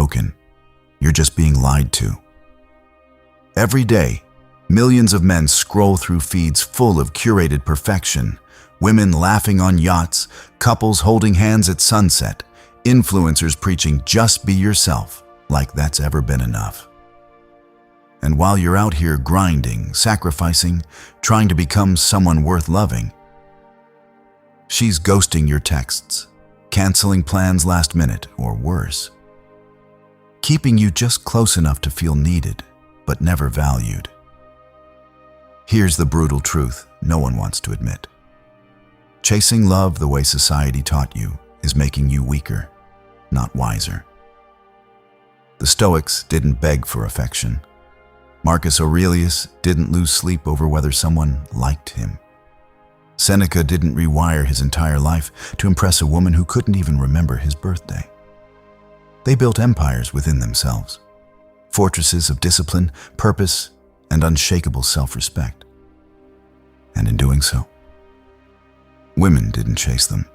broken. You're just being lied to. Every day, millions of men scroll through feeds full of curated perfection, women laughing on yachts, couples holding hands at sunset, influencers preaching just be yourself, like that's ever been enough. And while you're out here grinding, sacrificing, trying to become someone worth loving, she's ghosting your texts, canceling plans last minute, or worse, keeping you just close enough to feel needed, but never valued. Here's the brutal truth no one wants to admit. Chasing love the way society taught you is making you weaker, not wiser. The Stoics didn't beg for affection. Marcus Aurelius didn't lose sleep over whether someone liked him. Seneca didn't rewire his entire life to impress a woman who couldn't even remember his birthday. They built empires within themselves, fortresses of discipline, purpose, and unshakable self-respect. And in doing so, women didn't chase them.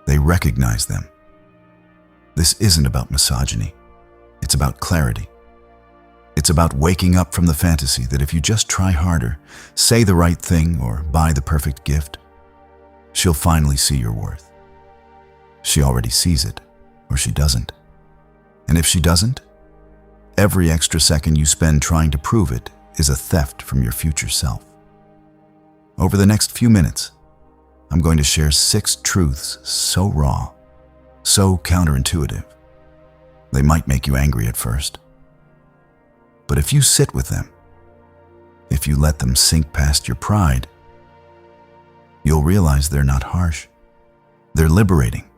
They recognized them. This isn't about misogyny. It's about clarity. It's about waking up from the fantasy that if you just try harder, say the right thing, or buy the perfect gift, she'll finally see your worth. She already sees it, or she doesn't. And if she doesn't, every extra second you spend trying to prove it is a theft from your future self. Over the next few minutes, I'm going to share 6 truths so raw, so counterintuitive. They might make you angry at first. But if you sit with them, if you let them sink past your pride, you'll realize they're not harsh. They're liberating.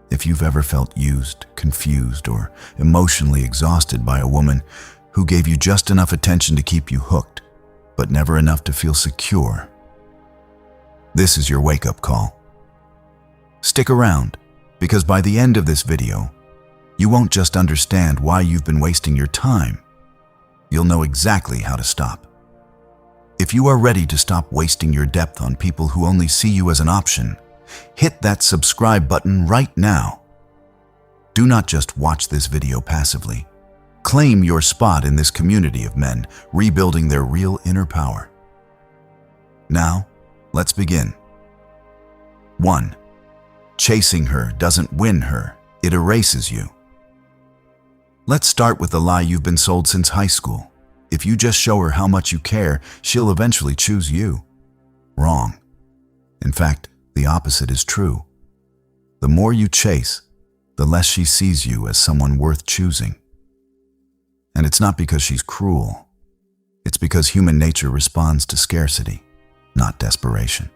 If you've ever felt used, confused, or emotionally exhausted by a woman who gave you just enough attention to keep you hooked, but never enough to feel secure, this is your wake-up call. Stick around, because by the end of this video, you won't just understand why you've been wasting your time. You'll know exactly how to stop. If you are ready to stop wasting your depth on people who only see you as an option, hit that subscribe button right now. Do not just watch this video passively. Claim your spot in this community of men rebuilding their real inner power. Now, let's begin. 1. Chasing her doesn't win her, it erases you. Let's start with the lie you've been sold since high school. If you just show her how much you care, she'll eventually choose you. Wrong. In fact, the opposite is true. The more you chase, the less she sees you as someone worth choosing. And it's not because she's cruel. It's because human nature responds to scarcity, not desperation.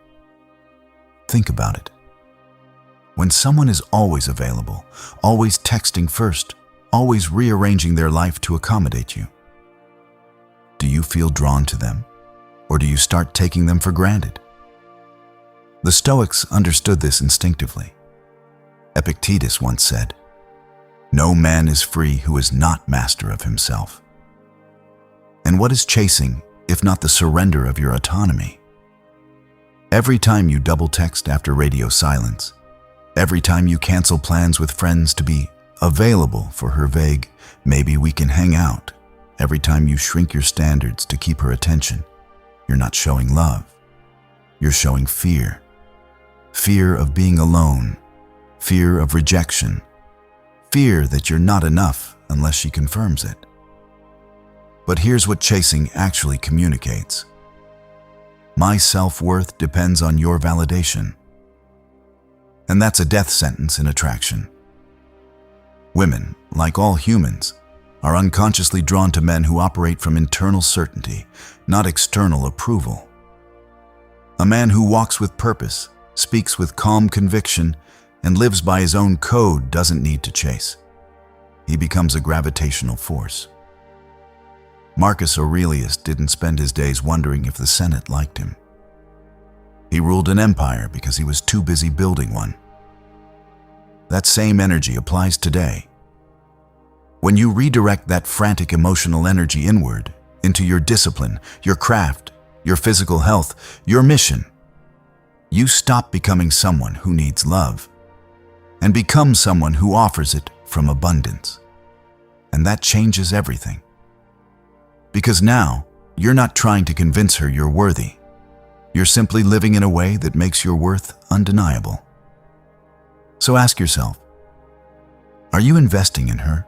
Think about it. When someone is always available, always texting first, always rearranging their life to accommodate you, do you feel drawn to them, or do you start taking them for granted? The Stoics understood this instinctively. Epictetus once said, "No man is free who is not master of himself." And what is chasing, if not the surrender of your autonomy? Every time you double text after radio silence, every time you cancel plans with friends to be available for her vague, "maybe we can hang out," every time you shrink your standards to keep her attention, you're not showing love. You're showing fear. Fear of being alone. Fear of rejection. Fear that you're not enough unless she confirms it. But here's what chasing actually communicates. My self-worth depends on your validation. And that's a death sentence in attraction. Women, like all humans, are unconsciously drawn to men who operate from internal certainty, not external approval. A man who walks with purpose, speaks with calm conviction, and lives by his own code doesn't need to chase. He becomes a gravitational force. Marcus Aurelius didn't spend his days wondering if the Senate liked him. He ruled an empire because he was too busy building one. That same energy applies today. When you redirect that frantic emotional energy inward, into your discipline, your craft, your physical health, your mission, you stop becoming someone who needs love and become someone who offers it from abundance. And that changes everything. Because now, you're not trying to convince her you're worthy. You're simply living in a way that makes your worth undeniable. So ask yourself, are you investing in her?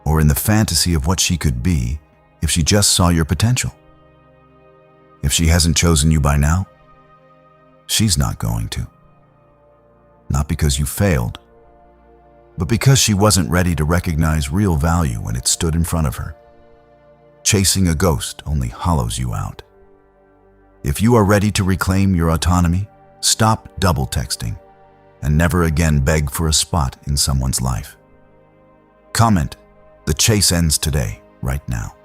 Or in the fantasy of what she could be if she just saw your potential? If she hasn't chosen you by now, she's not going to. Not because you failed, but because she wasn't ready to recognize real value when it stood in front of her. Chasing a ghost only hollows you out. If you are ready to reclaim your autonomy, stop double texting and never again beg for a spot in someone's life. Comment, "The chase ends today," right now.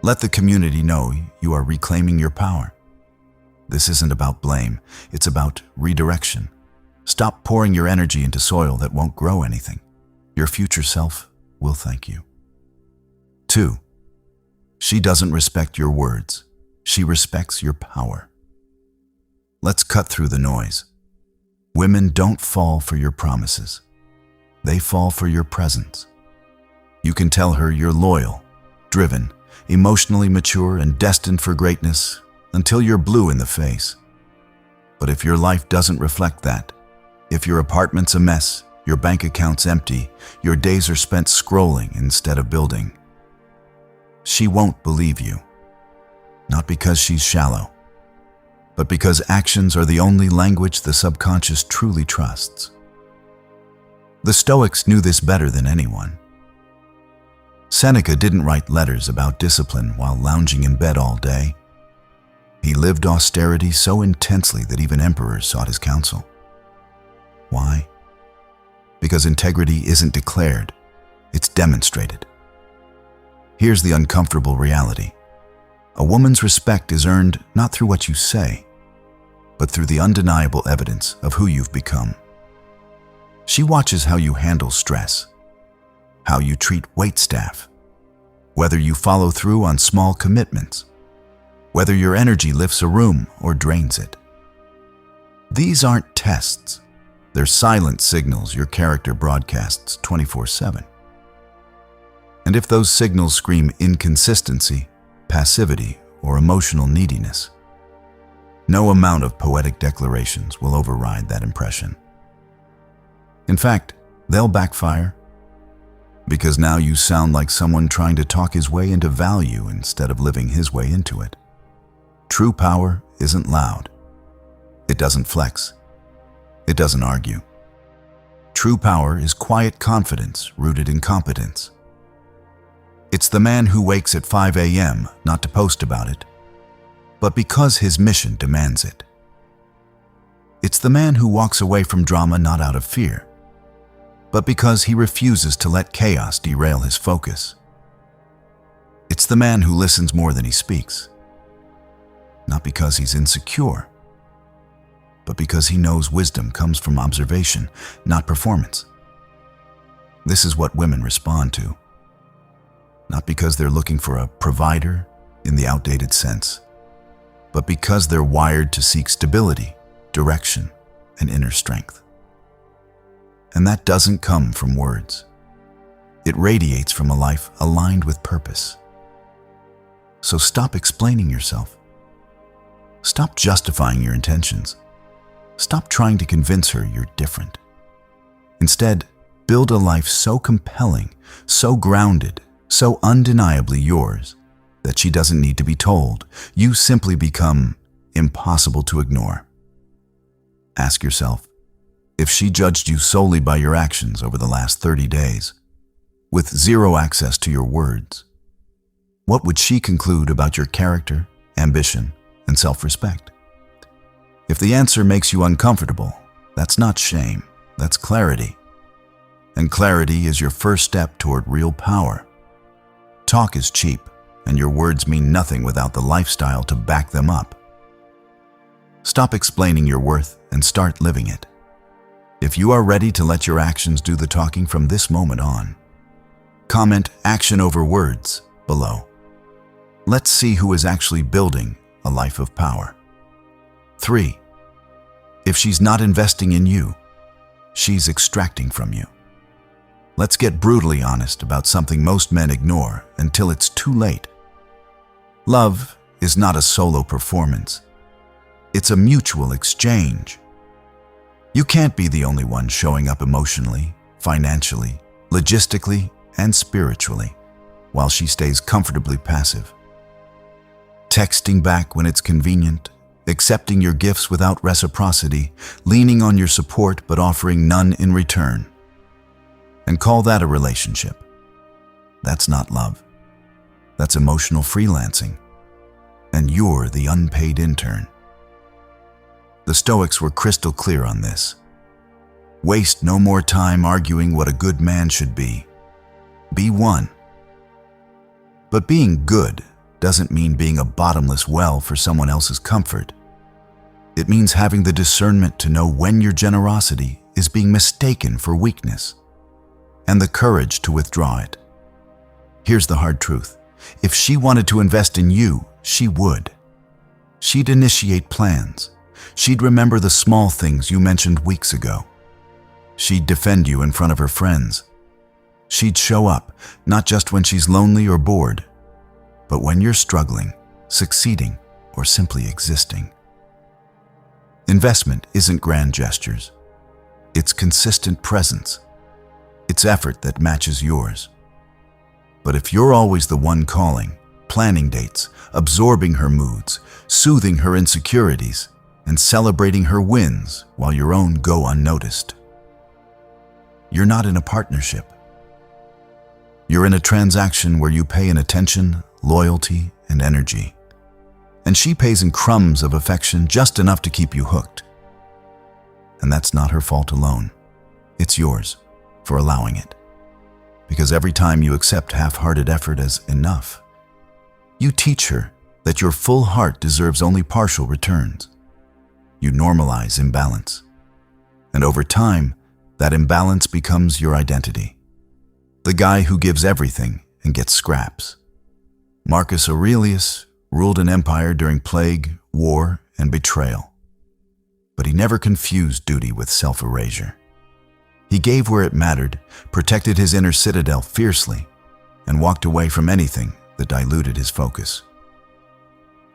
Let the community know you are reclaiming your power. This isn't about blame, it's about redirection. Stop pouring your energy into soil that won't grow anything. Your future self will thank you. 2. She doesn't respect your words. She respects your power. Let's cut through the noise. Women don't fall for your promises. They fall for your presence. You can tell her you're loyal, driven, emotionally mature, and destined for greatness until you're blue in the face. But if your life doesn't reflect that, if your apartment's a mess, your bank account's empty, your days are spent scrolling instead of building, she won't believe you. Not because she's shallow, but because actions are the only language the subconscious truly trusts. The Stoics knew this better than anyone. Seneca didn't write letters about discipline while lounging in bed all day. He lived austerity so intensely that even emperors sought his counsel. Why? Because integrity isn't declared, it's demonstrated. Here's the uncomfortable reality. A woman's respect is earned not through what you say, but through the undeniable evidence of who you've become. She watches how you handle stress, how you treat waitstaff, whether you follow through on small commitments, whether your energy lifts a room or drains it. These aren't tests. They're silent signals your character broadcasts 24/7. And if those signals scream inconsistency, passivity, or emotional neediness, no amount of poetic declarations will override that impression. In fact, they'll backfire, because now you sound like someone trying to talk his way into value instead of living his way into it. True power isn't loud. It doesn't flex. It doesn't argue. True power is quiet confidence rooted in competence. It's the man who wakes at 5 a.m. not to post about it, but because his mission demands it. It's the man who walks away from drama not out of fear, but because he refuses to let chaos derail his focus. It's the man who listens more than he speaks, not because he's insecure, but because he knows wisdom comes from observation, not performance. This is what women respond to, not because they're looking for a provider in the outdated sense, but because they're wired to seek stability, direction, and inner strength. And that doesn't come from words. It radiates from a life aligned with purpose. So stop explaining yourself. Stop justifying your intentions. Stop trying to convince her you're different. Instead, build a life so compelling, so grounded, so undeniably yours that she doesn't need to be told. You simply become impossible to ignore. Ask yourself, if she judged you solely by your actions over the last 30 days, with zero access to your words, what would she conclude about your character, ambition, and self-respect? If the answer makes you uncomfortable, that's not shame, that's clarity. And clarity is your first step toward real power. Talk is cheap, and your words mean nothing without the lifestyle to back them up. Stop explaining your worth and start living it. If you are ready to let your actions do the talking from this moment on, comment "action over words" below. Let's see who is actually building a life of power. 3. If she's not investing in you, she's extracting from you. Let's get brutally honest about something most men ignore until it's too late. Love is not a solo performance. It's a mutual exchange. You can't be the only one showing up emotionally, financially, logistically, and spiritually, while she stays comfortably passive. Texting back when it's convenient, accepting your gifts without reciprocity, leaning on your support but offering none in return. And call that a relationship. That's not love. That's emotional freelancing. And you're the unpaid intern. The Stoics were crystal clear on this. Waste no more time arguing what a good man should be. Be one. But being good doesn't mean being a bottomless well for someone else's comfort. It means having the discernment to know when your generosity is being mistaken for weakness, and the courage to withdraw it. Here's the hard truth. If she wanted to invest in you, she would. She'd initiate plans. She'd remember the small things you mentioned weeks ago. She'd defend you in front of her friends. She'd show up, not just when she's lonely or bored, but when you're struggling, succeeding, or simply existing. Investment isn't grand gestures. It's consistent presence. It's effort that matches yours. But if you're always the one calling, planning dates, absorbing her moods, soothing her insecurities, and celebrating her wins while your own go unnoticed, you're not in a partnership. You're in a transaction where you pay in attention, loyalty, and energy. And she pays in crumbs of affection just enough to keep you hooked. And that's not her fault alone. It's yours for allowing it. Because every time you accept half-hearted effort as enough, you teach her that your full heart deserves only partial returns. You normalize imbalance. And over time, that imbalance becomes your identity. The guy who gives everything and gets scraps. Marcus Aurelius ruled an empire during plague, war, and betrayal. But he never confused duty with self-erasure. He gave where it mattered, protected his inner citadel fiercely, and walked away from anything that diluted his focus.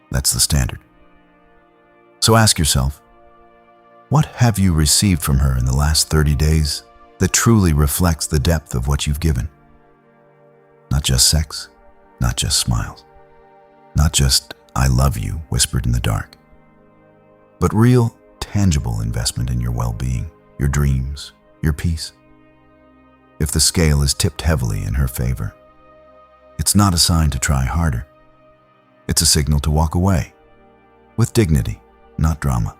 That's the standard. So ask yourself, what have you received from her in the last 30 days that truly reflects the depth of what you've given? Not just sex, not just smiles, not just "I love you" whispered in the dark, but real, tangible investment in your well-being, your dreams, your peace. If the scale is tipped heavily in her favor, it's not a sign to try harder. It's a signal to walk away, with dignity, not drama.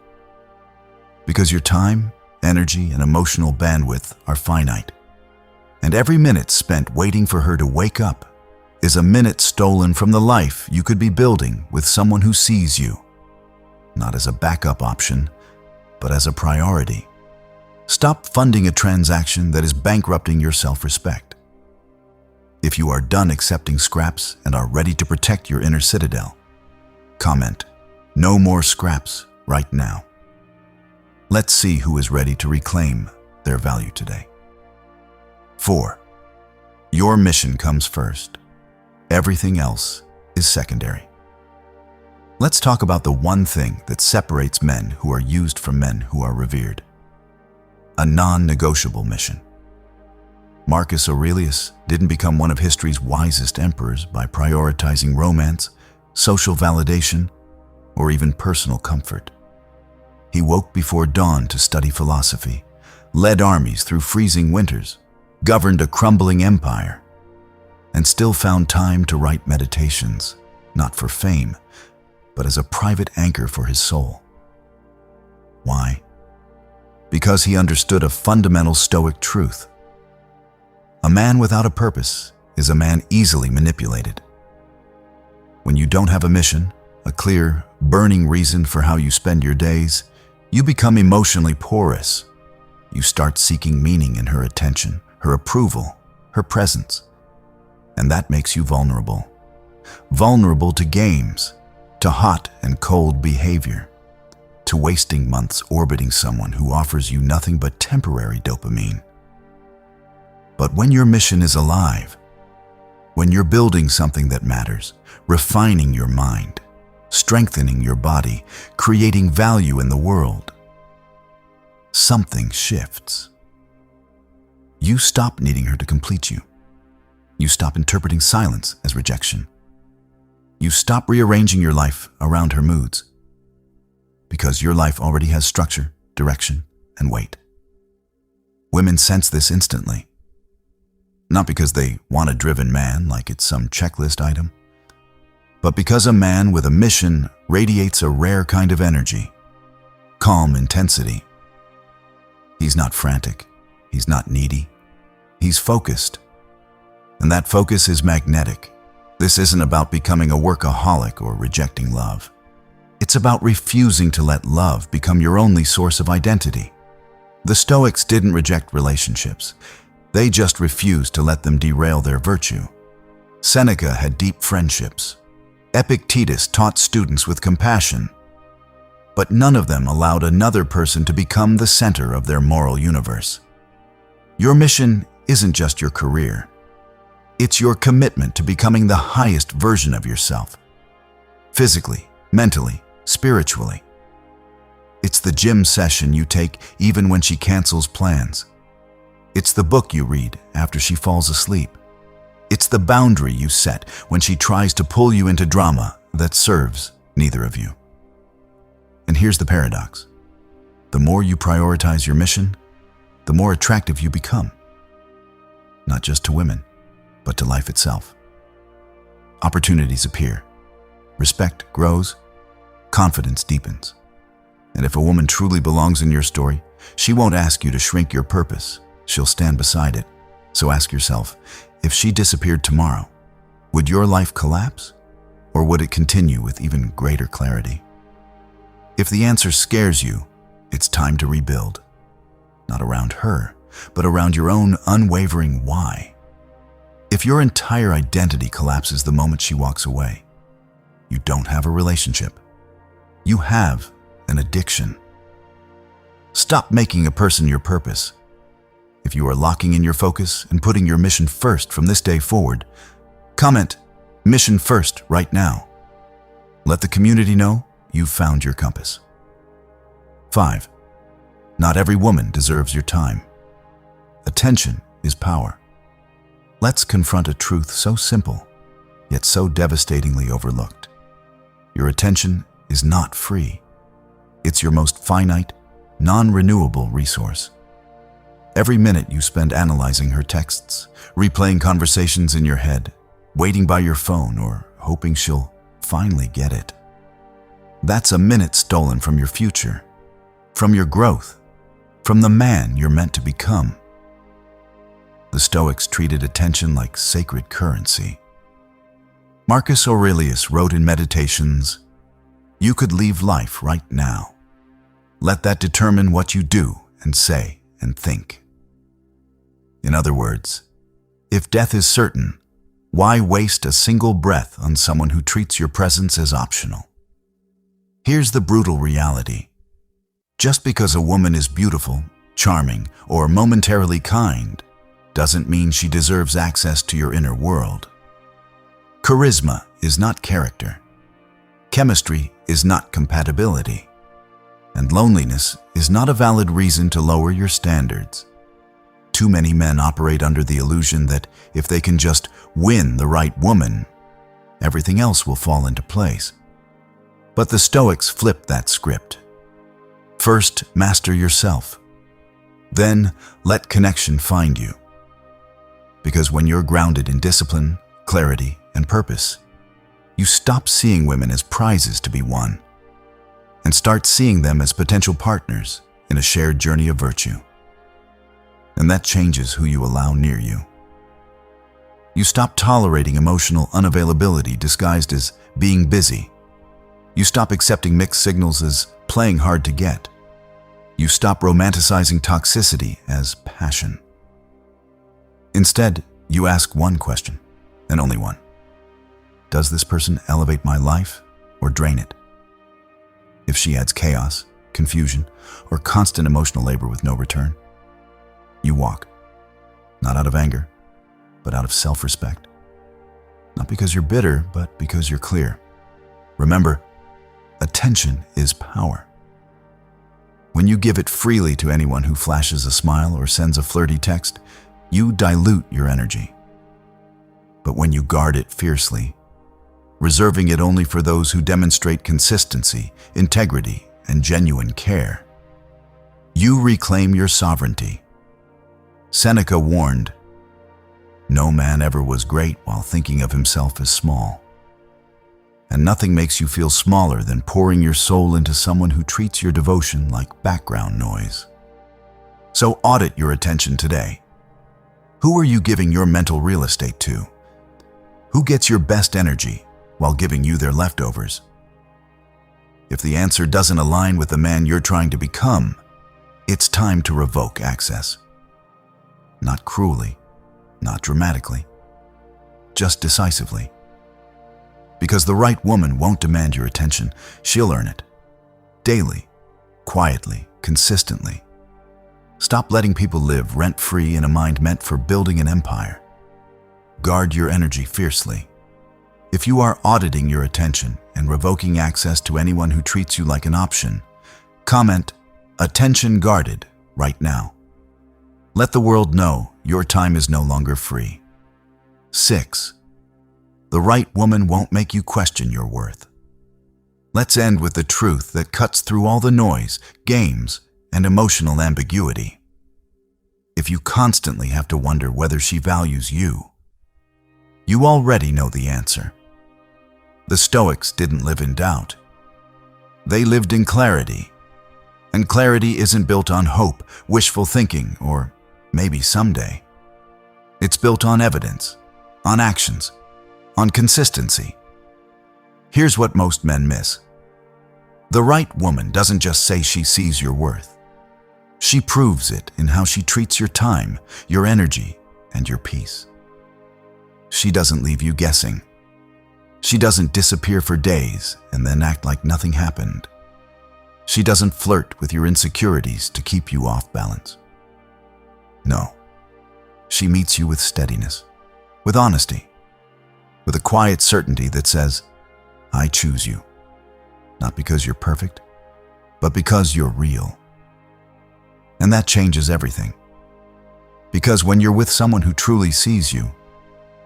Because your time, energy, and emotional bandwidth are finite, and every minute spent waiting for her to wake up is a minute stolen from the life you could be building with someone who sees you, not as a backup option, but as a priority. Stop funding a transaction that is bankrupting your self-respect. If you are done accepting scraps and are ready to protect your inner citadel, comment, "No more scraps right now." Let's see who is ready to reclaim their value today. 4. Your mission comes first. Everything else is secondary. Let's talk about the one thing that separates men who are used from men who are revered. A non-negotiable mission. Marcus Aurelius didn't become one of history's wisest emperors by prioritizing romance, social validation, or even personal comfort. He woke before dawn to study philosophy, led armies through freezing winters, governed a crumbling empire, and still found time to write meditations, not for fame, but as a private anchor for his soul. Why? Because he understood a fundamental Stoic truth. A man without a purpose is a man easily manipulated. When you don't have a mission, a clear, burning reason for how you spend your days, you become emotionally porous. You start seeking meaning in her attention, her approval, her presence. And that makes you vulnerable. Vulnerable to games, to hot and cold behavior, to wasting months orbiting someone who offers you nothing but temporary dopamine. But when your mission is alive, when you're building something that matters, refining your mind, strengthening your body, creating value in the world, something shifts. You stop needing her to complete you. You stop interpreting silence as rejection. You stop rearranging your life around her moods, because your life already has structure, direction, and weight. Women sense this instantly. Not because they want a driven man like it's some checklist item, but because a man with a mission radiates a rare kind of energy, calm intensity. He's not frantic, he's not needy, he's focused. And that focus is magnetic. This isn't about becoming a workaholic or rejecting love. It's about refusing to let love become your only source of identity. The Stoics didn't reject relationships. They just refused to let them derail their virtue. Seneca had deep friendships. Epictetus taught students with compassion. But none of them allowed another person to become the center of their moral universe. Your mission isn't just your career. It's your commitment to becoming the highest version of yourself. Physically, mentally, spiritually. It's the gym session you take even when she cancels plans. It's the book you read after she falls asleep. It's the boundary you set when she tries to pull you into drama that serves neither of you. And here's the paradox. The more you prioritize your mission, the more attractive you become. Not just to women, but to life itself. Opportunities appear. Respect grows. Confidence deepens. And if a woman truly belongs in your story, she won't ask you to shrink your purpose. She'll stand beside it. So ask yourself, if she disappeared tomorrow, would your life collapse? Or would it continue with even greater clarity? If the answer scares you, it's time to rebuild. Not around her, but around your own unwavering why. If your entire identity collapses the moment she walks away, you don't have a relationship. You have an addiction. Stop making a person your purpose. If you are locking in your focus and putting your mission first from this day forward, comment "Mission First" right now. Let the community know you've found your compass. 5. Not every woman deserves your time. Attention is power. Let's confront a truth so simple, yet so devastatingly overlooked. Your attention is not free. It's your most finite, non-renewable resource. Every minute you spend analyzing her texts, replaying conversations in your head, waiting by your phone, or hoping she'll finally get it. That's a minute stolen from your future, from your growth, from the man you're meant to become. The Stoics treated attention like sacred currency. Marcus Aurelius wrote in Meditations, "You could leave life right now. Let that determine what you do and say and think." In other words, if death is certain, why waste a single breath on someone who treats your presence as optional? Here's the brutal reality. Just because a woman is beautiful, charming, or momentarily kind doesn't mean she deserves access to your inner world. Charisma is not character. Chemistry is not compatibility. And loneliness is not a valid reason to lower your standards. Too many men operate under the illusion that if they can just win the right woman, everything else will fall into place. But the Stoics flipped that script. First, master yourself. Then, let connection find you. Because when you're grounded in discipline, clarity, and purpose, you stop seeing women as prizes to be won and start seeing them as potential partners in a shared journey of virtue. And that changes who you allow near you. You stop tolerating emotional unavailability disguised as being busy. You stop accepting mixed signals as playing hard to get. You stop romanticizing toxicity as passion. Instead, you ask one question, and only one. Does this person elevate my life or drain it? If she adds chaos, confusion, or constant emotional labor with no return, you walk. not out of anger, but out of self-respect. Not because you're bitter, but because you're clear. Remember, attention is power. When you give it freely to anyone who flashes a smile or sends a flirty text, you dilute your energy. But when you guard it fiercely, reserving it only for those who demonstrate consistency, integrity, and genuine care, you reclaim your sovereignty. Seneca warned, "No man ever was great while thinking of himself as small." And nothing makes you feel smaller than pouring your soul into someone who treats your devotion like background noise. So audit your attention today. Who are you giving your mental real estate to? Who gets your best energy while giving you their leftovers? If the answer doesn't align with the man you're trying to become, it's time to revoke access. Not cruelly, not dramatically, just decisively. Because the right woman won't demand your attention, she'll earn it. Daily, quietly, consistently. Stop letting people live rent-free in a mind meant for building an empire. Guard your energy fiercely. If you are auditing your attention and revoking access to anyone who treats you like an option, comment, "Attention guarded," right now. Let the world know your time is no longer free. 6. The right woman won't make you question your worth. Let's end with the truth that cuts through all the noise, games, and emotional ambiguity. If you constantly have to wonder whether she values you, you already know the answer. The Stoics didn't live in doubt. They lived in clarity. And clarity isn't built on hope, wishful thinking, or maybe someday. It's built on evidence, on actions, on consistency. Here's what most men miss. The right woman doesn't just say she sees your worth. She proves it in how she treats your time, your energy, and your peace. She doesn't leave you guessing. She doesn't disappear for days and then act like nothing happened. She doesn't flirt with your insecurities to keep you off balance. No, she meets you with steadiness, with honesty, with a quiet certainty that says, "I choose you, not because you're perfect, but because you're real." And that changes everything. Because when you're with someone who truly sees you,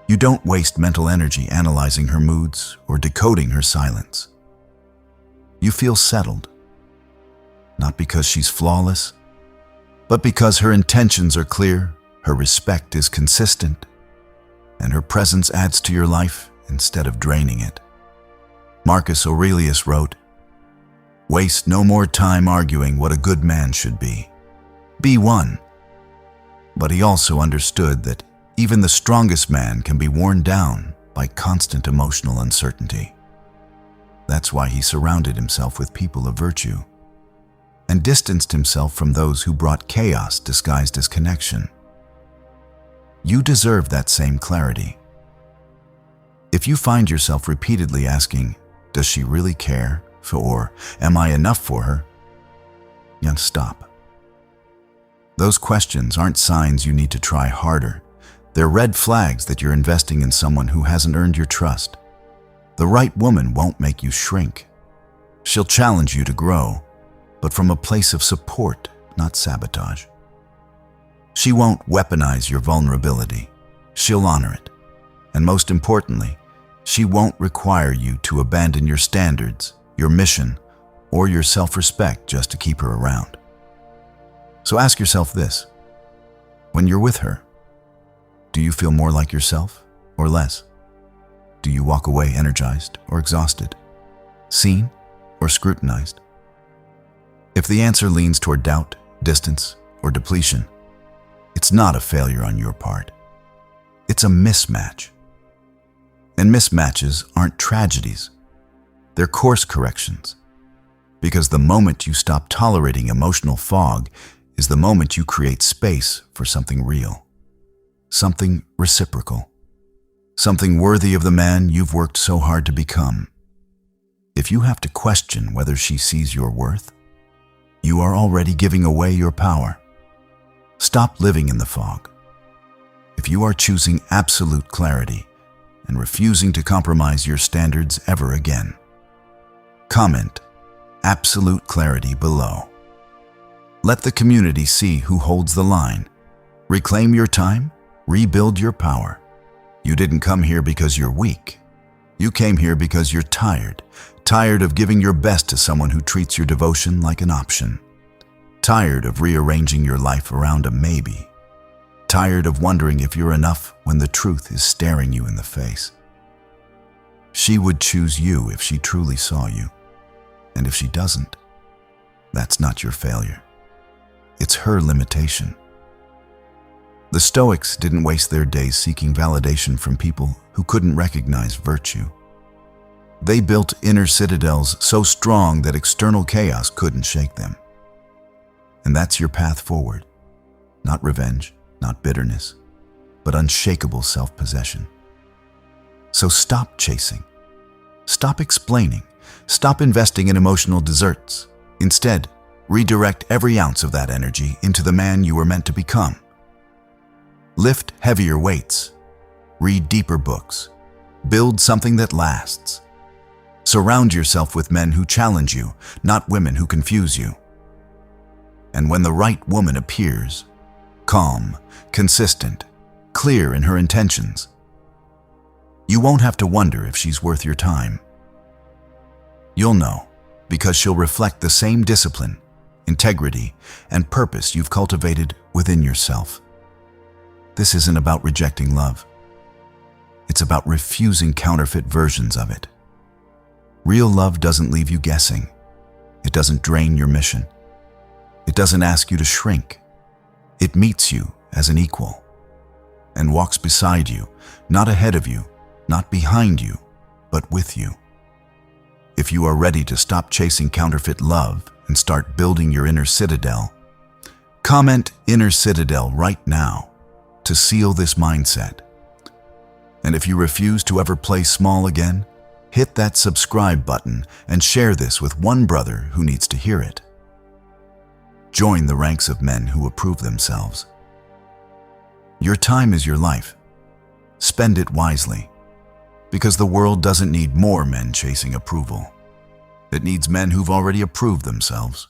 you don't waste mental energy analyzing her moods or decoding her silence. You feel settled, not because she's flawless, but because her intentions are clear, her respect is consistent, and her presence adds to your life instead of draining it. Marcus Aurelius wrote, "Waste no more time arguing what a good man should be. Be one." But he also understood that even the strongest man can be worn down by constant emotional uncertainty. That's why he surrounded himself with people of virtue and distanced himself from those who brought chaos disguised as connection. You deserve that same clarity. If you find yourself repeatedly asking, "Does she really care?" or "Am I enough for her?" stop. Those questions aren't signs you need to try harder. They're red flags that you're investing in someone who hasn't earned your trust. The right woman won't make you shrink. She'll challenge you to grow, but from a place of support, not sabotage. She won't weaponize your vulnerability. She'll honor it. And most importantly, she won't require you to abandon your standards, your mission, or your self-respect just to keep her around. So ask yourself this: when you're with her, do you feel more like yourself or less? Do you walk away energized or exhausted? Seen or scrutinized? If the answer leans toward doubt, distance, or depletion, it's not a failure on your part. It's a mismatch. And mismatches aren't tragedies. They're course corrections. Because the moment you stop tolerating emotional fog is the moment you create space for something real, something reciprocal, something worthy of the man you've worked so hard to become. If you have to question whether she sees your worth, you are already giving away your power. Stop living in the fog. If you are choosing absolute clarity and refusing to compromise your standards ever again, comment absolute clarity below. Let the community see who holds the line. Reclaim your time, rebuild your power. You didn't come here because you're weak. You came here because you're tired of giving your best to someone who treats your devotion like an option. Tired of rearranging your life around a maybe. Tired of wondering if you're enough when the truth is staring you in the face. She would choose you if she truly saw you. And if she doesn't, that's not your failure. It's her limitation. The Stoics didn't waste their days seeking validation from people who couldn't recognize virtue. They built inner citadels so strong that external chaos couldn't shake them. And that's your path forward. Not revenge, not bitterness, but unshakable self-possession. So stop chasing. Stop explaining. Stop investing in emotional desserts. Instead, redirect every ounce of that energy into the man you were meant to become. Lift heavier weights. Read deeper books. Build something that lasts. Surround yourself with men who challenge you, not women who confuse you. And when the right woman appears, calm, consistent, clear in her intentions, you won't have to wonder if she's worth your time. You'll know, because she'll reflect the same discipline, integrity, and purpose you've cultivated within yourself. This isn't about rejecting love. It's about refusing counterfeit versions of it. Real love doesn't leave you guessing. It doesn't drain your mission. It doesn't ask you to shrink. It meets you as an equal and walks beside you, not ahead of you, not behind you, but with you. If you are ready to stop chasing counterfeit love and start building your inner citadel, comment "Inner Citadel" right now to seal this mindset. And if you refuse to ever play small again, hit that subscribe button and share this with one brother who needs to hear it. Join the ranks of men who approve themselves. Your time is your life. Spend it wisely, because the world doesn't need more men chasing approval. It needs men who've already approved themselves.